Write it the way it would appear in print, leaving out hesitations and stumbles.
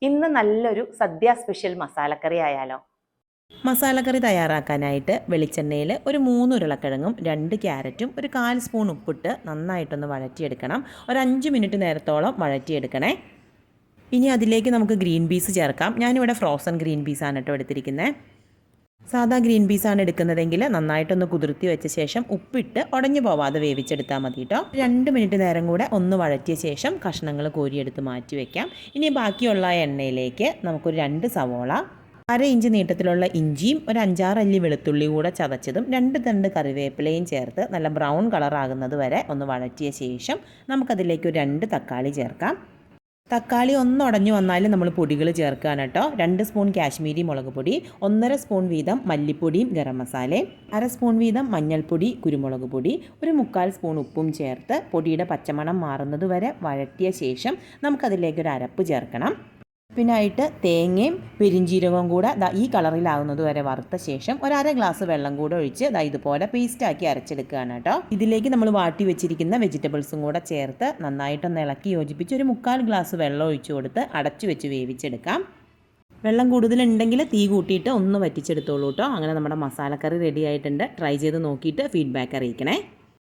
ഇന്ന് നല്ലൊരു സദ്യ സ്പെഷ്യൽ മസാലക്കറി ആയാലോ? മസാലക്കറി തയ്യാറാക്കാനായിട്ട് വെളിച്ചെണ്ണയിൽ ഒരു 3 ഉരുളക്കിഴങ്ങും 2 ക്യാരറ്റും ഒരു 1/4 സ്പൂൺ ഉപ്പിട്ട് നന്നായിട്ടൊന്ന് വഴറ്റിയെടുക്കണം. ഒരു 5 മിനിറ്റ് നേരത്തോളം വഴറ്റിയെടുക്കണേ. ഇനി അതിലേക്ക് നമുക്ക് ഗ്രീൻ പീസ് ചേർക്കാം. ഞാനിവിടെ ഫ്രോസൺ ഗ്രീൻ പീസാണ് കേട്ടോ എടുത്തിരിക്കുന്നത്. സാധാ ഗ്രീൻ പീസാണ് എടുക്കുന്നതെങ്കിൽ നന്നായിട്ടൊന്ന് കുതിർത്തി വെച്ച ശേഷം ഉപ്പിട്ട് ഉടഞ്ഞു പോവാതെ വേവിച്ചെടുത്താൽ മതി കേട്ടോ. 2 മിനിറ്റ് നേരം കൂടെ ഒന്ന് വഴറ്റിയ ശേഷം കഷ്ണങ്ങൾ കോരിയെടുത്ത് മാറ്റി വയ്ക്കാം. ഇനി ബാക്കിയുള്ള എണ്ണയിലേക്ക് നമുക്കൊരു 2 സവോള, 1/2 ഇഞ്ച് നീട്ടത്തിലുള്ള ഇഞ്ചിയും ഒരു 5-6 അല്ലി വെളുത്തുള്ളി കൂടെ ചതച്ചതും 2 തണ്ട് കറിവേപ്പിലയും ചേർത്ത് നല്ല ബ്രൗൺ കളറാകുന്നത് വരെ ഒന്ന് വഴറ്റിയ ശേഷം നമുക്കതിലേക്ക് ഒരു 2 തക്കാളി ചേർക്കാം. തക്കാളി ഒന്ന് ഉടഞ്ഞു വന്നാൽ നമ്മൾ പൊടികൾ ചേർക്കുകയാണ് കേട്ടോ. 2 സ്പൂൺ കാശ്മീരി മുളക് പൊടി, 1.5 സ്പൂൺ വീതം മല്ലിപ്പൊടിയും ഗരം മസാലയും, 1/2 സ്പൂൺ വീതം മഞ്ഞൾപ്പൊടി, കുരുമുളക് പൊടി, ഒരു 1/4 സ്പൂൺ ഉപ്പും ചേർത്ത് പൊടിയുടെ പച്ചമണം മാറുന്നത് വരെ വഴറ്റിയ ശേഷം നമുക്കതിലേക്ക് ഒരു അരപ്പ് ചേർക്കണം. പിന്നായിട്ട് തേങ്ങയും പെരിഞ്ചീരകവും കൂടെ ഈ കളറിലാവുന്നത് വരെ വറുത്ത ശേഷം ഒരു 1/2 ഗ്ലാസ് വെള്ളം കൂടെ ഒഴിച്ച് ഇതുപോലെ പേസ്റ്റാക്കി അരച്ചെടുക്കുകയാണ് കേട്ടോ. ഇതിലേക്ക് നമ്മൾ വാട്ടി വെച്ചിരിക്കുന്ന വെജിറ്റബിൾസും കൂടെ ചേർത്ത് നന്നായിട്ടൊന്ന് ഇളക്കി യോജിപ്പിച്ച് ഒരു 1/4 ഗ്ലാസ് വെള്ളം ഒഴിച്ചു കൊടുത്ത് അടച്ചു വെച്ച് വേവിച്ചെടുക്കാം. വെള്ളം കൂടുതലുണ്ടെങ്കിൽ തീ കൂട്ടിയിട്ട് ഒന്ന് വറ്റിച്ചെടുത്തോളൂ കേട്ടോ. അങ്ങനെ നമ്മുടെ മസാലക്കറി റെഡി ആയിട്ടുണ്ട്. ട്രൈ ചെയ്ത് നോക്കിയിട്ട് ഫീഡ്ബാക്ക് അറിയിക്കണേ.